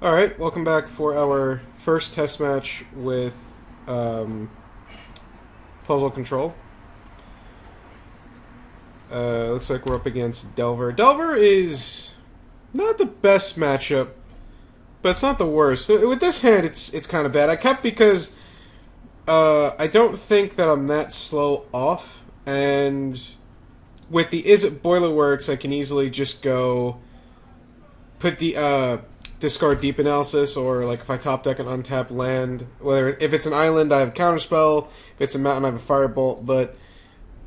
Alright, welcome back for our first test match with Puzzle Control. Looks like we're up against Delver. Delver is not the best matchup, but it's not the worst. So with this hand, it's kind of bad. I kept because I don't think that I'm that slow off, and with the Is It Boiler Works, I can easily just go put the discard deep analysis, or like if I top deck an untapped land, whether if it's an island I have counterspell, if it's a mountain I have a firebolt, but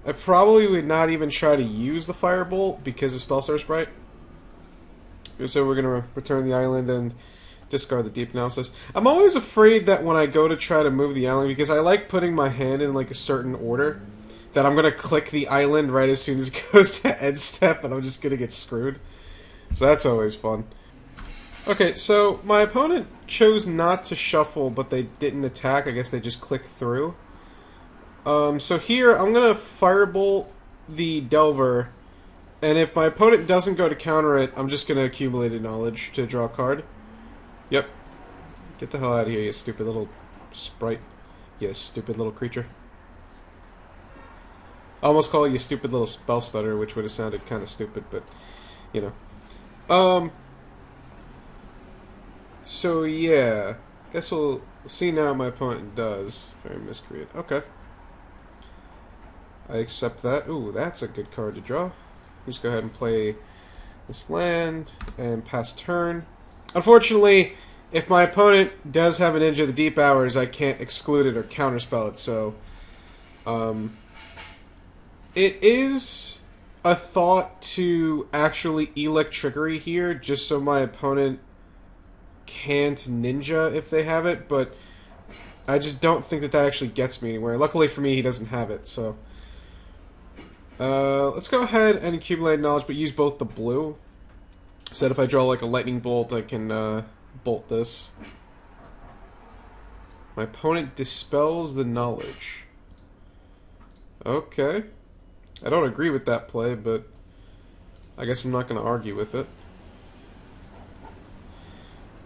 I probably would not even try to use the firebolt because of Spellstar Sprite. So we're gonna return the island and discard the deep analysis. I'm always afraid that when I go to try to move the island, because I like putting my hand in like a certain order, that I'm gonna click the island right as soon as it goes to end step and I'm just gonna get screwed. So that's always fun. Okay, so my opponent chose not to shuffle, but they didn't attack. I guess they just clicked through. So here, I'm going to Firebolt the Delver, and if my opponent doesn't go to counter it, I'm just going to accumulate a knowledge to draw a card. Yep. Get the hell out of here, you stupid little sprite. You stupid little creature. I almost call you stupid little spell stutter, which would have sounded kind of stupid, but, you know. So yeah, guess we'll see now what my opponent does. Very miscreant. Okay. I accept that. Ooh, that's a good card to draw. Just go ahead and play this land and pass turn. Unfortunately, if my opponent does have an Ninja of the Deep Hours, I can't exclude it or counterspell it, so it is a thought to actually Electrickery here, just so my opponent can't ninja if they have it, but I just don't think that actually gets me anywhere. Luckily for me, he doesn't have it, so let's go ahead and accumulate knowledge, but use both the blue. So that if I draw like a lightning bolt, I can bolt this. My opponent dispels the knowledge. Okay. I don't agree with that play, but I guess I'm not going to argue with it.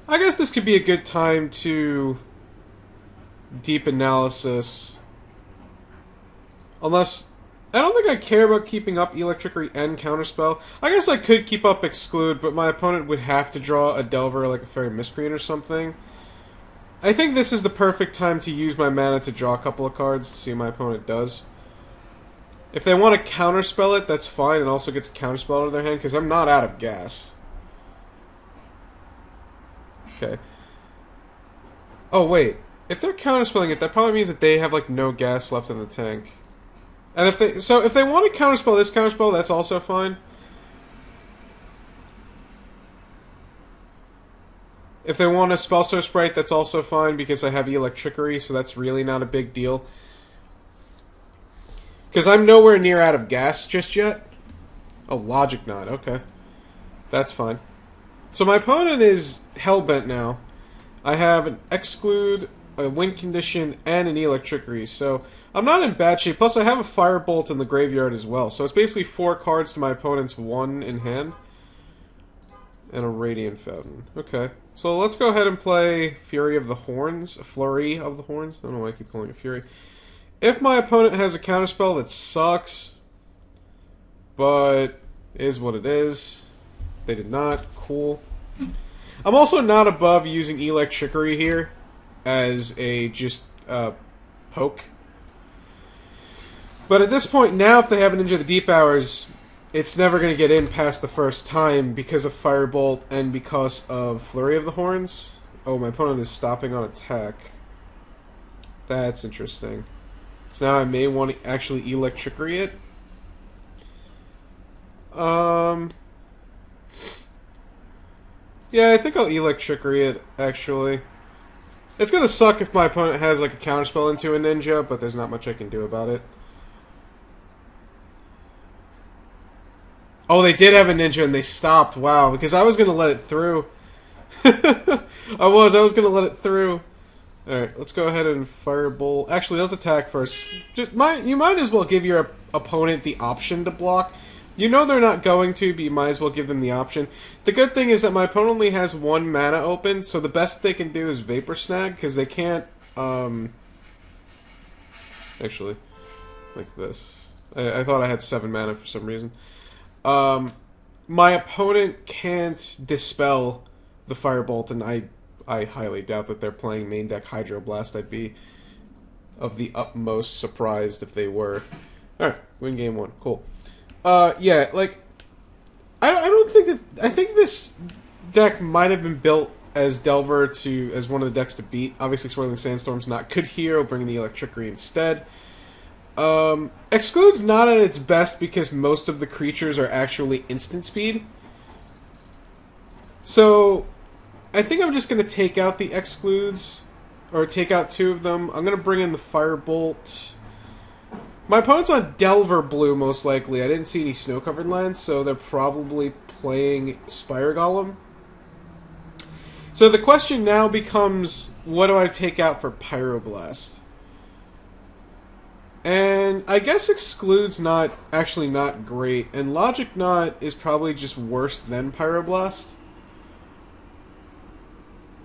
I guess this could be a good time to deep analysis. Unless, I don't think I care about keeping up Electrickery and Counterspell. I guess I could keep up Exclude, but my opponent would have to draw a Delver like a Fairy Miscreant or something. I think this is the perfect time to use my mana to draw a couple of cards to see what my opponent does. If they want to Counterspell it, that's fine, and also get to Counterspell out of their hand, because I'm not out of gas. Okay. Oh, wait. If they're counterspelling it, that probably means that they have, like, no gas left in the tank. And if they... So, if they want to counterspell this counterspell, that's also fine. If they want a Spellstar Sprite, that's also fine, because I have Electrickery, so that's really not a big deal. Because I'm nowhere near out of gas just yet. Oh, Logic Knot, okay. That's fine. So my opponent is hellbent now. I have an Exclude, a Win Condition, and an Electrickery, so I'm not in bad shape. Plus, I have a Firebolt in the graveyard as well, so it's basically 4 cards to my opponent's 1 in hand. And a Radiant Fountain. Okay. So let's go ahead and play Fury of the Horns. Flurry of the Horns. I don't know why I keep calling it Fury. If my opponent has a counterspell that sucks, but is what it is. They did not. Cool. I'm also not above using Electrickery here as a just poke. But at this point now, if they have an Ninja of the Deep Hours, it's never going to get in past the first time because of Firebolt and because of Flurry of the Horns. Oh, my opponent is stopping on attack. That's interesting. So now I may want to actually Electrickery it. Yeah, I think I'll Electrickery it, actually. It's gonna suck if my opponent has like a counterspell into a ninja, but there's not much I can do about it. Oh, they did have a ninja and they stopped. Wow, because I was gonna let it through. I was gonna let it through. Alright, let's go ahead and Firebolt. Actually, let's attack first. You might as well give your opponent the option to block, You know they're not going to, but you might as well give them the option. The good thing is that my opponent only has 1 mana open, so the best they can do is Vapor Snag, because they can't, actually, like this. I thought I had 7 mana for some reason. My opponent can't Dispel the Firebolt, and I highly doubt that they're playing main deck Hydroblast. I'd be of the utmost surprised if they were. Alright, win game 1. Cool. Yeah, like, I don't think that... I think this deck might have been built as Delver as one of the decks to beat. Obviously, Swirling Sandstorm's not good here. We'll bring the Electricity instead. Exclude's not at its best because most of the creatures are actually instant speed. So, I think I'm just going to take out the Excludes, or take out 2 of them. I'm going to bring in the Firebolt. My opponent's on Delver Blue, most likely. I didn't see any snow-covered lands, so they're probably playing Spire Golem. So the question now becomes, what do I take out for Pyroblast? And I guess Exclude's not great, and Logic Knot is probably just worse than Pyroblast.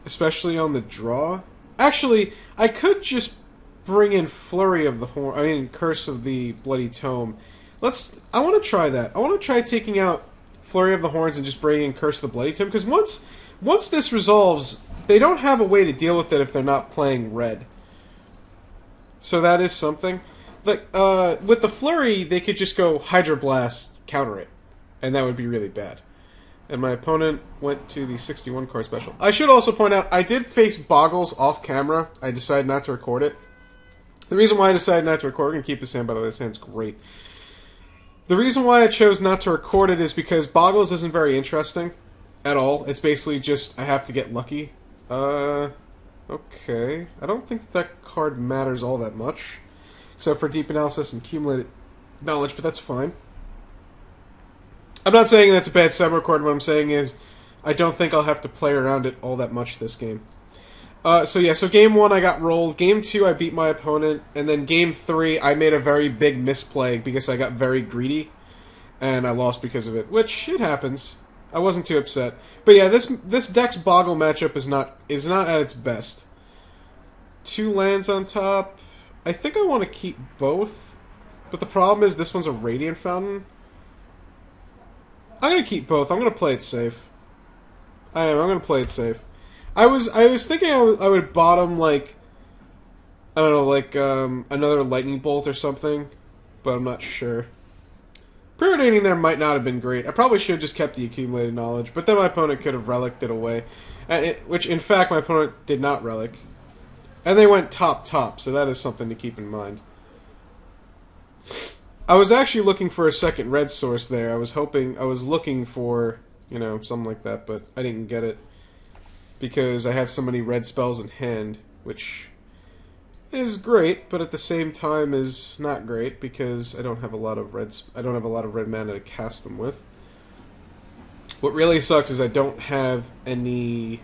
Especially on the draw. Actually, I could just bring in Flurry of the Horn. I mean, Curse of the Bloody Tome. I want to try that. I want to try taking out Flurry of the Horns and just bringing in Curse of the Bloody Tome, because once this resolves, they don't have a way to deal with it if they're not playing red. So that is something. Like, with the Flurry, they could just go Hydroblast, counter it, and that would be really bad. And my opponent went to the 61 card special. I should also point out, I did face Boggles off camera. I decided not to record it. The reason why I decided not to record, we're going to keep this hand, by the way, this hand's great. The reason why I chose not to record it is because Boggles isn't very interesting at all. It's basically just, I have to get lucky. Okay. I don't think that card matters all that much. Except for Deep Analysis and Accumulated Knowledge, but that's fine. I'm not saying that's a bad summer card. What I'm saying is, I don't think I'll have to play around it all that much this game. So game 1 I got rolled. Game 2 I beat my opponent. And then game 3 I made a very big misplay because I got very greedy. And I lost because of it. Which, it happens. I wasn't too upset. But yeah, this deck's Boggle matchup is not at its best. 2 lands on top. I think I want to keep both, but the problem is this one's a Radiant Fountain. I'm going to keep both. I'm going to play it safe. I am. I'm going to play it safe. I was thinking I would bottom, like, I don't know, like, another Lightning Bolt or something, but I'm not sure. Preordainin there might not have been great. I probably should have just kept the Accumulated Knowledge, but then my opponent could have Relicked it away. Which, in fact, my opponent did not Relic. And they went top, so that is something to keep in mind. I was actually looking for a second red source there. I was looking for, you know, something like that, but I didn't get it. Because I have so many red spells in hand, which is great, but at the same time is not great, because I don't have a lot of red mana to cast them with. What really sucks is I don't have any,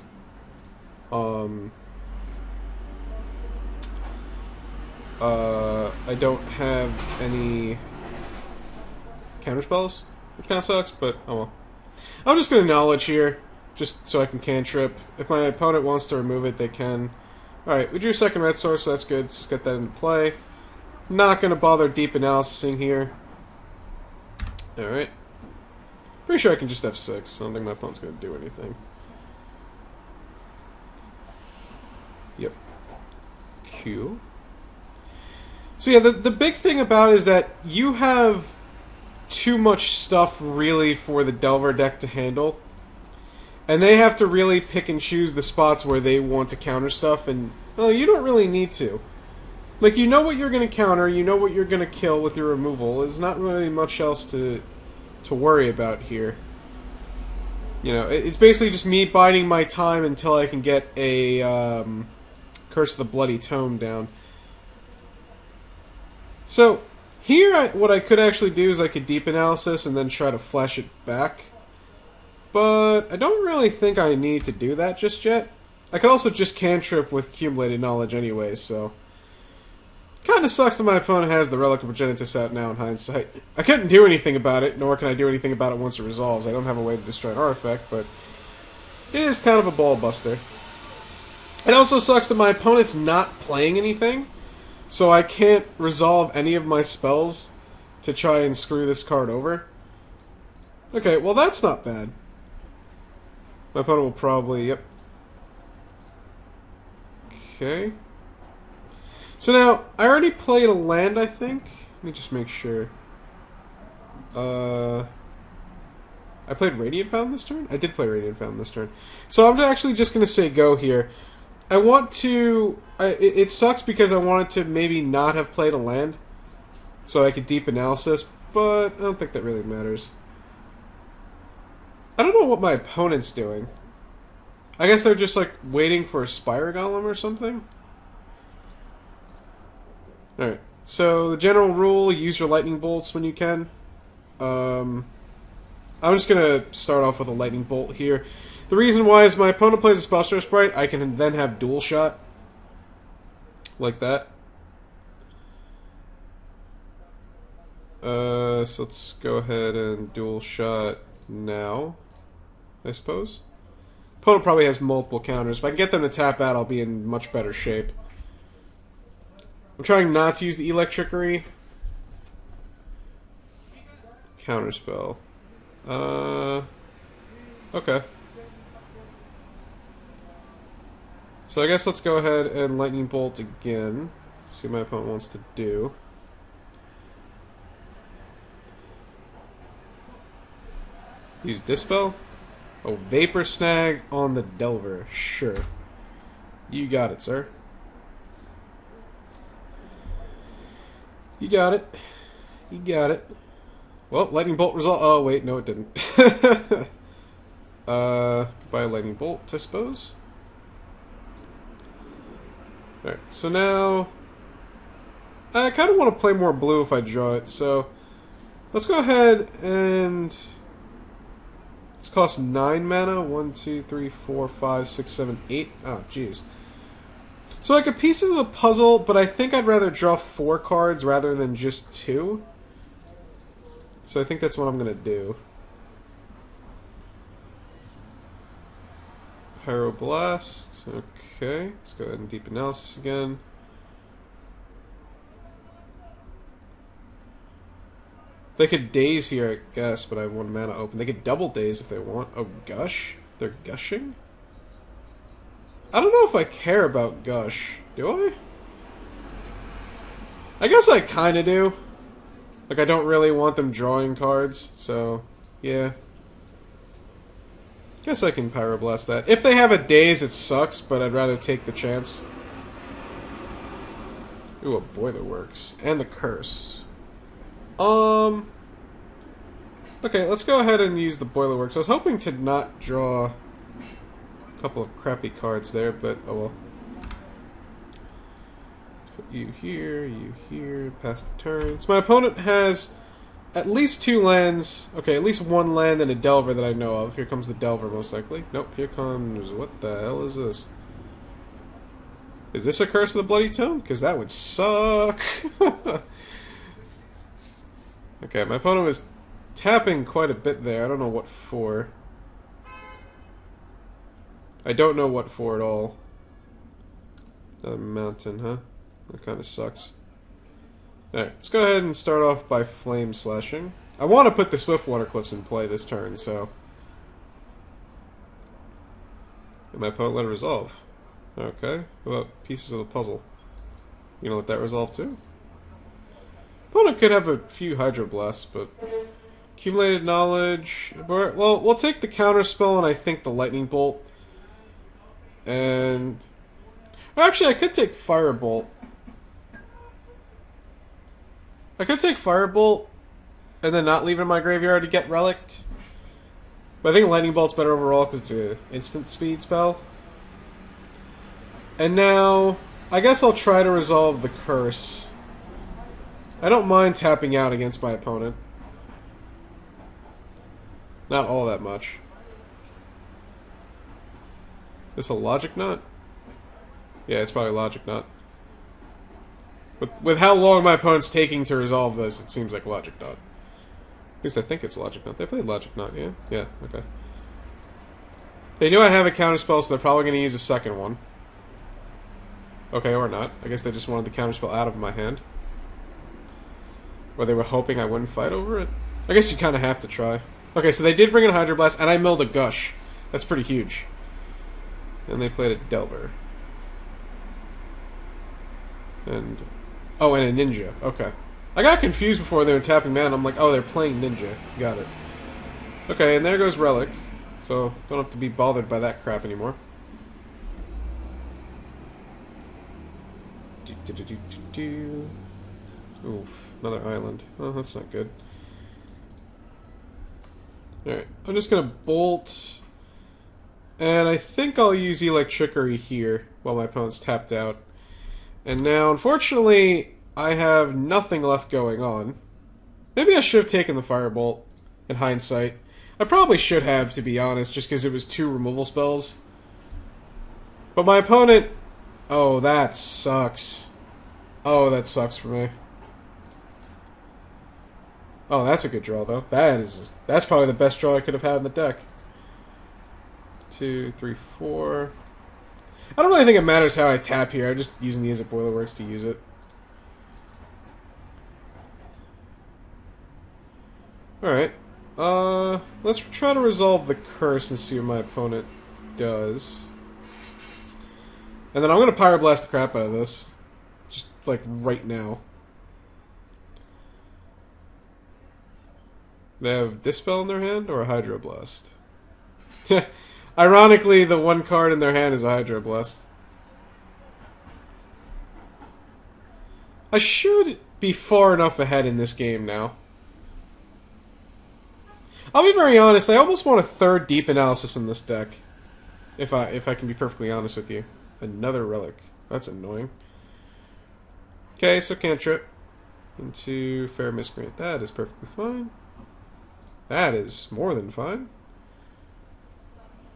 I don't have any counterspells, which kind of sucks, but oh well. I'm just going to Knowledge here, just so I can cantrip. If my opponent wants to remove it, they can. Alright, we drew a second red source, so that's good. Let's get that into play. Not going to bother Deep Analysising here. Alright. Pretty sure I can just F6. I don't think my opponent's going to do anything. Yep. Q. So yeah, the big thing about it is that you have too much stuff, really, for the Delver deck to handle. And they have to really pick and choose the spots where they want to counter stuff, and, well, you don't really need to. Like, you know what you're going to counter, you know what you're going to kill with your removal. There's not really much else to worry about here. You know, it's basically just me biding my time until I can get a Curse of the Bloody Tome down. So, here, what I could actually do is I could Deep Analysis and then try to flash it back. But I don't really think I need to do that just yet. I could also just cantrip with Accumulated Knowledge anyway, so Kind of sucks that my opponent has the Relic of Progenitus out now in hindsight. I couldn't do anything about it, nor can I do anything about it once it resolves. I don't have a way to destroy an artifact, but it is kind of a ball buster. It also sucks that my opponent's not playing anything, so I can't resolve any of my spells to try and screw this card over. Okay, well that's not bad. My opponent will probably, yep. Okay. So now, I already played a land, I think. Let me just make sure. I played Radiant Fountain this turn? I did play Radiant Fountain this turn. So I'm actually just going to say go here. I want to... it sucks because I wanted to maybe not have played a land, so I could deep analysis, but I don't think that really matters. I don't know what my opponent's doing. I guess they're just like waiting for a Spire Golem or something? Alright, so the general rule, use your lightning bolts when you can. I'm just going to start off with a lightning bolt here. The reason why is my opponent plays a Spellstar Sprite, I can then have dual shot. Like that. So let's go ahead and dual shot now, I suppose. Opponent probably has multiple counters. If I can get them to tap out, I'll be in much better shape. I'm trying not to use the Electrickery. Counterspell. Okay. So I guess let's go ahead and Lightning Bolt again. See what my opponent wants to do. Use Dispel? Oh, Vapor Snag on the Delver. Sure. You got it, sir. You got it. You got it. Well, Lightning Bolt result. Oh, wait, no, it didn't. Buy a Lightning Bolt, I suppose. Alright, so now... I kind of want to play more blue if I draw it, so... Let's go ahead and... This costs 9 mana. 1, 2, 3, 4, 5, 6, 7, 8. Oh, jeez. So like a Pieces of the Puzzle, but I think I'd rather draw 4 cards rather than just 2. So I think that's what I'm going to do. Pyroblast. Okay, let's go ahead and Deep Analysis again. They could Daze here, I guess, but I have 1 mana open. They could double Daze if they want. Oh, Gush? They're gushing? I don't know if I care about Gush. Do I? I guess I kind of do. Like, I don't really want them drawing cards, so, yeah. Guess I can Pyroblast that. If they have a Daze, it sucks, but I'd rather take the chance. Ooh, a Boiler Works. And the Curse. Okay, let's go ahead and use the Boiler Works. I was hoping to not draw a couple of crappy cards there, but oh well. Let's put you here, pass the turn. So my opponent has at least 2 lands. Okay, at least 1 land and a Delver that I know of. Here comes the Delver, most likely. Nope, here comes... What the hell is this? Is this a Curse of the Bloody Tome? Because that would suck. Okay, my opponent was tapping quite a bit there. I don't know what for. I don't know what for at all. Another mountain, huh? That kind of sucks. Alright, let's go ahead and start off by Flame Slashing. I want to put the Swiftwater Cliffs in play this turn, so... And my opponent let it resolve. Okay, what about Pieces of the Puzzle? You gonna let that resolve too? Opponent could have a few Hydroblasts, but... Accumulated Knowledge... Well, we'll take the Counterspell and I think the Lightning Bolt. And... Actually, I could take Firebolt. I could take Firebolt and then not leave it in my graveyard to get Relict. But I think Lightning Bolt's better overall because it's an instant speed spell. And now, I guess I'll try to resolve the Curse. I don't mind tapping out against my opponent. Not all that much. This a Logic Knot? Yeah, it's probably Logic Knot. With how long my opponent's taking to resolve this, it seems like Logic Knot. At least I think it's Logic Knot. They played Logic Knot, yeah? Yeah, okay. They knew I have a counterspell, so they're probably going to use a second one. Okay, or not. I guess they just wanted the counterspell out of my hand. Or they were hoping I wouldn't fight over it. I guess you kind of have to try. Okay, so they did bring in Hydroblast, and I milled a Gush. That's pretty huge. And they played a Delver. And... oh, and a Ninja. Okay. I got confused before they were tapping mana. I'm like, oh, they're playing Ninja. Got it. Okay, and there goes Relic. So, don't have to be bothered by that crap anymore. Oof, another island. Oh, that's not good. Alright, I'm just gonna bolt. And I think I'll use Electrickery here while my opponent's tapped out. And now, unfortunately, I have nothing left going on. Maybe I should have taken the Firebolt in hindsight. I probably should have, to be honest, just because it was 2 removal spells. But my opponent... oh, that sucks. Oh, that sucks for me. Oh, that's a good draw, though. That's probably the best draw I could have had in the deck. 2, 3, 4... I don't really think it matters how I tap here. I'm just using the Izzet Boilerworks to use it. Alright. Let's try to resolve the curse and see what my opponent does. And then I'm going to Pyroblast the crap out of this. Just, like, right now. They have Dispel in their hand or a Hydroblast? Ironically, the one card in their hand is a Hydroblast. I should be far enough ahead in this game now. I'll be very honest, I almost want a third Deep Analysis in this deck. If I can be perfectly honest with you. Another Relic. That's annoying. Okay, so Cantrip. Into Fair Miscreant. That is perfectly fine. That is more than fine.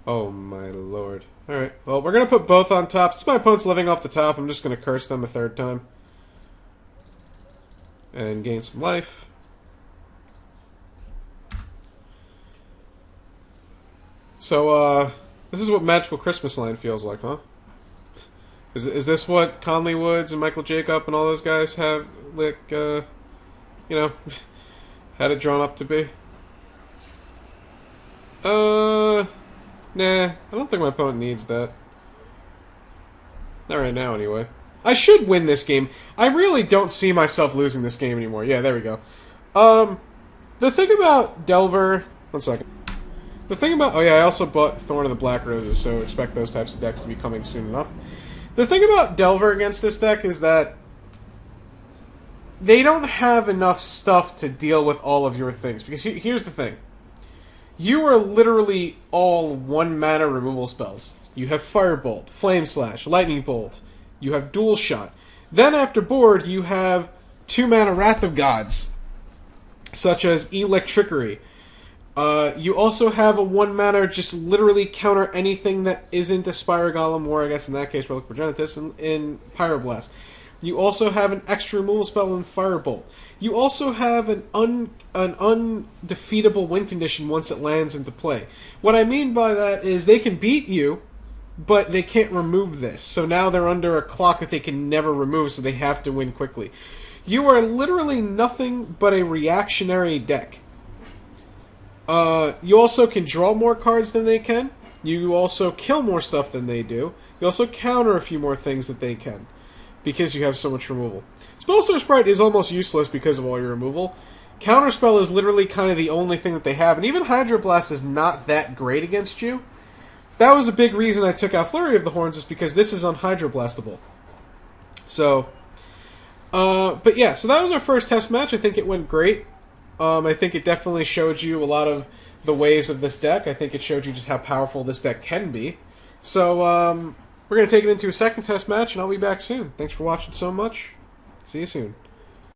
Oh my lord. Alright, well, we're going to put both on top. Since my opponent's living off the top, I'm just going to curse them a third time. And gain some life. So, this is what Magical Christmas Land feels like, huh? Is this what Conley Woods and Michael Jacob and all those guys have, like, you know, had it drawn up to be? Nah, I don't think my opponent needs that. Not right now, anyway. I should win this game. I really don't see myself losing this game anymore. Yeah, there we go. The thing about Delver... one second. The thing about... oh yeah, I also bought Thorn of the Black Roses, so expect those types of decks to be coming soon enough. The thing about Delver against this deck is that they don't have enough stuff to deal with all of your things. Because here's the thing. You are literally all 1 mana removal spells. You have Firebolt, Flame Slash, Lightning Bolt. You have Dual Shot. Then after board, you have 2 mana Wrath of Gods, such as Electrickery. You also have a 1 mana just literally counter anything that isn't a Spire Golem, or I guess in that case Relic Progenitus, in Pyroblast. You also have an extra removal spell in Firebolt. You also have an undefeatable win condition once it lands into play. What I mean by that is they can beat you, but they can't remove this. So now they're under a clock that they can never remove, so they have to win quickly. You are literally nothing but a reactionary deck. You also can draw more cards than they can. You also kill more stuff than they do. You also counter a few more things that they can, because you have so much removal. Spellstar Sprite is almost useless because of all your removal. Counterspell is literally kind of the only thing that they have, and even Hydroblast is not that great against you. That was a big reason I took out Flurry of the Horns, is because this is unhydroblastable. So, but yeah, so that was our first test match. I think it went great. I think it definitely showed you a lot of the ways of this deck. I think it showed you just how powerful this deck can be. So, we're going to take it into a second test match, and I'll be back soon. Thanks for watching so much. See you soon.